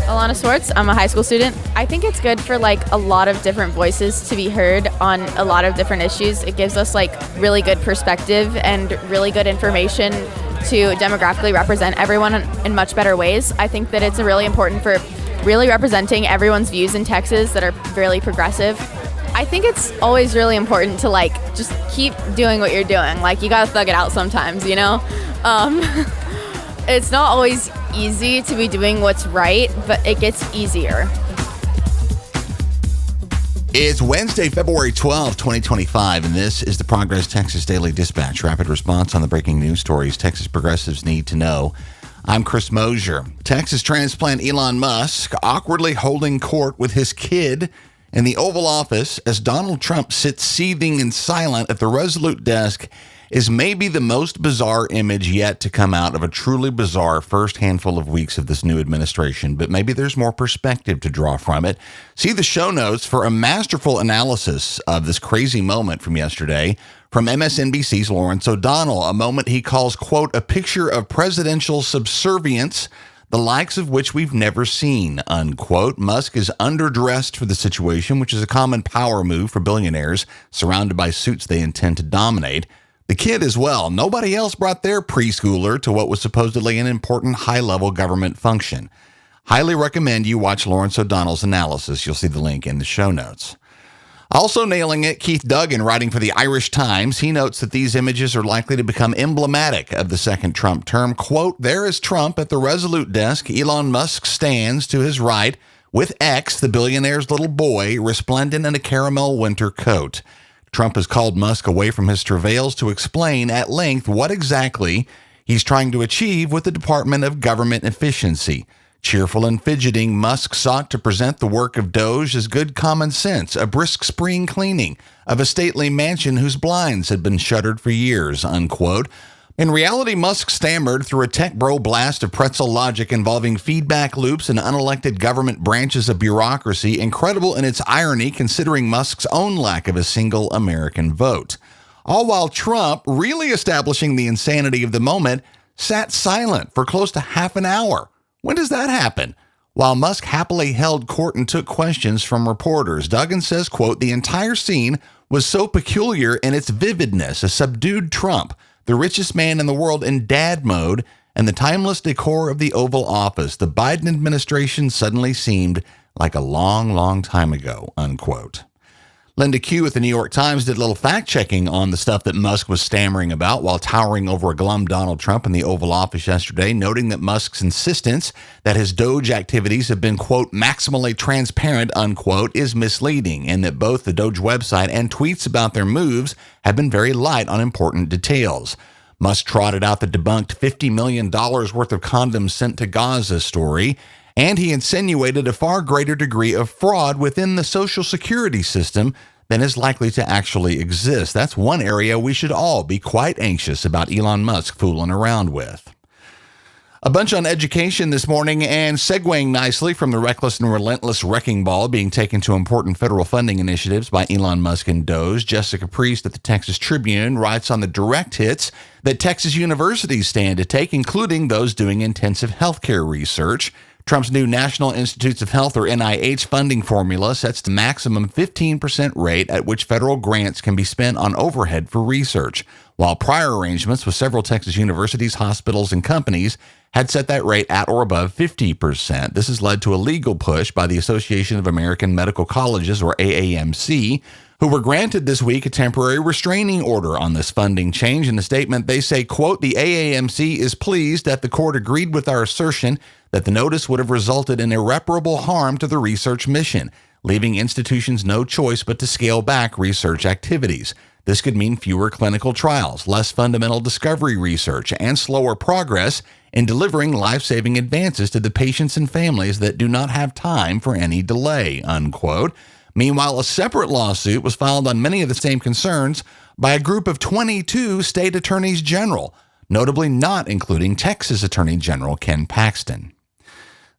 Alana Swartz. I'm a high school student. I think it's good for like a lot of different voices to be heard on a lot of different issues. It gives us like really good perspective and really good information to demographically represent everyone in much better ways. I think that it's really important for really representing everyone's views in Texas that are really progressive. I think it's always really important to like just keep doing what you're doing. Like you gotta thug it out sometimes, you know? It's not always easy to be doing what's right, but it gets easier. It's Wednesday, February 12, 2025, and this is the Progress Texas Daily Dispatch, rapid response on the breaking news stories Texas progressives need to know. I'm Chris Mosier. Texas transplant Elon Musk awkwardly holding court with his kid in the Oval Office as Donald Trump sits seething and silent at the Resolute desk is maybe the most bizarre image yet to come out of a truly bizarre first handful of weeks of this new administration, but maybe there's more perspective to draw from it. See the show notes for a masterful analysis of this crazy moment from yesterday from MSNBC's Lawrence O'Donnell, a moment he calls, quote, a picture of presidential subservience, the likes of which we've never seen, unquote. Musk is underdressed for the situation, which is a common power move for billionaires surrounded by suits they intend to dominate. The kid as well. Nobody else brought their preschooler to what was supposedly an important high-level government function. Highly recommend you watch Lawrence O'Donnell's analysis. You'll see the link in the show notes. Also nailing it, Keith Duggan, writing for the Irish Times, he notes that these images are likely to become emblematic of the second Trump term. Quote, there is Trump at the Resolute desk. Elon Musk stands to his right with X, the billionaire's little boy, resplendent in a caramel winter coat. Trump has called Musk away from his travails to explain at length what exactly he's trying to achieve with the Department of Government Efficiency. Cheerful and fidgeting, Musk sought to present the work of Doge as good common sense, a brisk spring cleaning of a stately mansion whose blinds had been shuttered for years, unquote. In reality, Musk stammered through a tech bro blast of pretzel logic involving feedback loops and unelected government branches of bureaucracy, incredible in its irony considering Musk's own lack of a single American vote. All while Trump, really establishing the insanity of the moment, sat silent for close to half an hour. When does that happen? While Musk happily held court and took questions from reporters, Duggan says, quote, the entire scene was so peculiar in its vividness, a subdued Trump, the richest man in the world in dad mode, and the timeless decor of the Oval Office. The Biden administration suddenly seemed like a long, long time ago, unquote. Linda Q at the New York Times did a little fact-checking on the stuff that Musk was stammering about while towering over a glum Donald Trump in the Oval Office yesterday, noting that Musk's insistence that his Doge activities have been, quote, maximally transparent, unquote, is misleading, and that both the Doge website and tweets about their moves have been very light on important details. Musk trotted out the debunked $50 million worth of condoms sent to Gaza story, and he insinuated a far greater degree of fraud within the Social Security system than is likely to actually exist. That's one area we should all be quite anxious about Elon Musk fooling around with. A bunch on education this morning, and segueing nicely from the reckless and relentless wrecking ball being taken to important federal funding initiatives by Elon Musk and Doge, Jessica Priest at the Texas Tribune writes on the direct hits that Texas universities stand to take, including those doing intensive healthcare research. Trump's new National Institutes of Health, or NIH, funding formula sets the maximum 15% rate at which federal grants can be spent on overhead for research, while prior arrangements with several Texas universities, hospitals, and companies had set that rate at or above 50%. This has led to a legal push by the Association of American Medical Colleges, or AAMC, who were granted this week a temporary restraining order on this funding change. In a statement, they say, quote, the AAMC is pleased that the court agreed with our assertion that the notice would have resulted in irreparable harm to the research mission, leaving institutions no choice but to scale back research activities. This could mean fewer clinical trials, less fundamental discovery research, and slower progress in delivering life-saving advances to the patients and families that do not have time for any delay, unquote. Meanwhile, a separate lawsuit was filed on many of the same concerns by a group of 22 state attorneys general, notably not including Texas Attorney General Ken Paxton.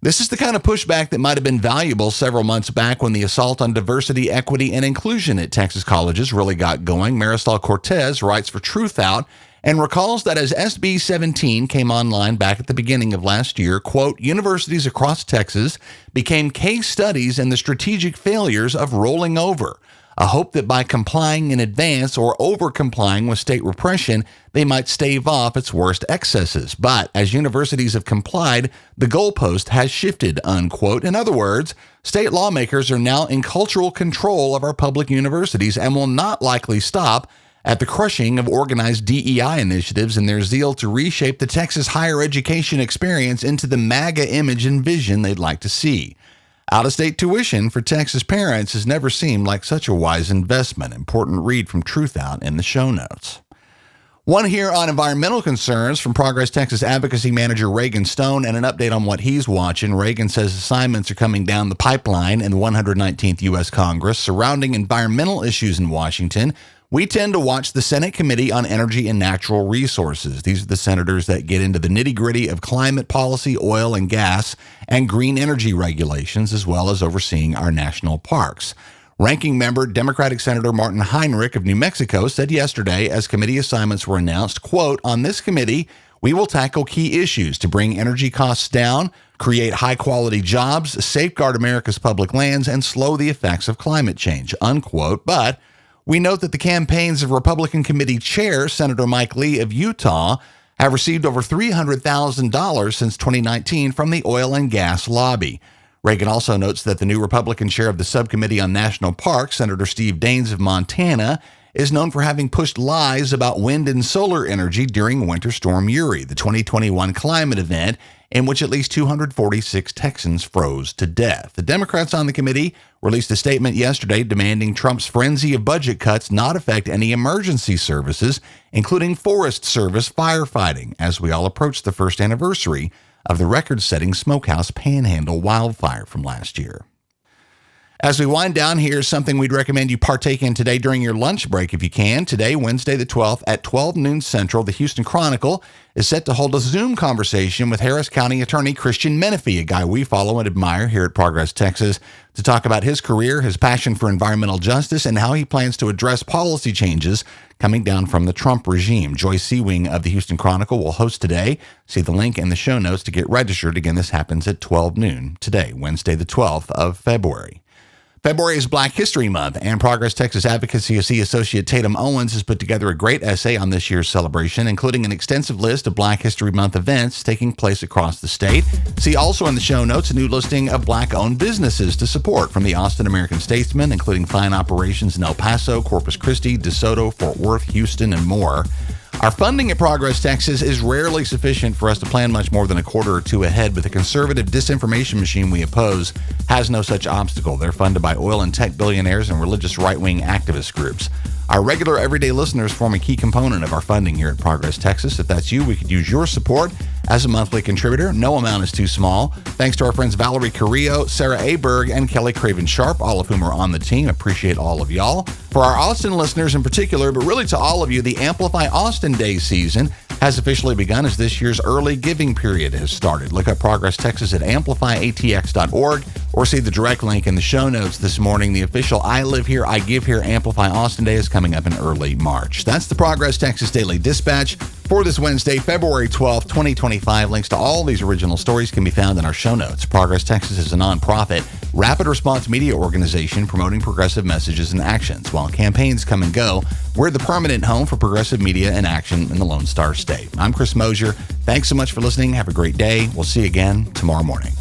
This is the kind of pushback that might have been valuable several months back when the assault on diversity, equity, and inclusion at Texas colleges really got going. Marisol Cortez writes for Truth Out and recalls that as SB 17 came online back at the beginning of last year, quote, universities across Texas became case studies in the strategic failures of rolling over. A hope that by complying in advance or over-complying with state repression, they might stave off its worst excesses. But as universities have complied, the goalpost has shifted, unquote. In other words, state lawmakers are now in cultural control of our public universities and will not likely stop at the crushing of organized DEI initiatives in their zeal to reshape the Texas higher education experience into the MAGA image and vision they'd like to see. Out-of-state tuition for Texas parents has never seemed like such a wise investment. Important read from Truthout in the show notes. One here on environmental concerns from Progress Texas Advocacy Manager Reagan Stone and an update on what he's watching. Reagan says assignments are coming down the pipeline in the 119th U.S. Congress surrounding environmental issues in Washington. We tend to watch the Senate Committee on Energy and Natural Resources. These are the senators that get into the nitty-gritty of climate policy, oil and gas, and green energy regulations, as well as overseeing our national parks. Ranking member Democratic Senator Martin Heinrich of New Mexico said yesterday, as committee assignments were announced, quote, on this committee, we will tackle key issues to bring energy costs down, create high-quality jobs, safeguard America's public lands, and slow the effects of climate change, unquote. But we note that the campaigns of Republican Committee Chair Senator Mike Lee of Utah have received over $300,000 since 2019 from the oil and gas lobby. Reagan also notes that the new Republican chair of the Subcommittee on National Parks, Senator Steve Daines of Montana, is known for having pushed lies about wind and solar energy during Winter Storm Uri, the 2021 climate event in which at least 246 Texans froze to death. The Democrats on the committee released a statement yesterday demanding Trump's frenzy of budget cuts not affect any emergency services, including Forest Service firefighting, as we all approach the first anniversary of the record-setting Smokehouse Panhandle wildfire from last year. As we wind down, here's something we'd recommend you partake in today during your lunch break if you can. Today, Wednesday the 12th at 12 noon Central, the Houston Chronicle is set to hold a Zoom conversation with Harris County Attorney Christian Menifee, a guy we follow and admire here at Progress Texas, to talk about his career, his passion for environmental justice, and how he plans to address policy changes coming down from the Trump regime. Joyce Seawing of the Houston Chronicle will host today. See the link in the show notes to get registered. Again, this happens at 12 noon today, Wednesday the 12th of February. February is Black History Month, and Progress Texas Advocacy Associate Tatum Owens has put together a great essay on this year's celebration, including an extensive list of Black History Month events taking place across the state. See also in the show notes a new listing of Black-owned businesses to support from the Austin American-Statesman, including fine operations in El Paso, Corpus Christi, DeSoto, Fort Worth, Houston, and more. Our funding at Progress Texas is rarely sufficient for us to plan much more than a quarter or two ahead, but the conservative disinformation machine we oppose has no such obstacle. They're funded by oil and tech billionaires and religious right-wing activist groups. Our regular everyday listeners form a key component of our funding here at Progress Texas. If that's you, we could use your support as a monthly contributor. No amount is too small. Thanks to our friends Valerie Carrillo, Sarah Aberg, and Kelly Craven Sharp, all of whom are on the team. Appreciate all of y'all. For our Austin listeners in particular, but really to all of you, the Amplify Austin Day season has officially begun as this year's early giving period has started. Look up Progress Texas at amplifyatx.org or see the direct link in the show notes this morning. The official I Live Here, I Give Here Amplify Austin Day is coming up in early March. That's the Progress Texas Daily Dispatch for this Wednesday, February 12th, 2025. Links to all these original stories can be found in our show notes. Progress Texas is a nonprofit, rapid response media organization promoting progressive messages and actions. While campaigns come and go, we're the permanent home for progressive media and action in the Lone Star State. I'm Chris Mosier. Thanks so much for listening. Have a great day. We'll see you again tomorrow morning.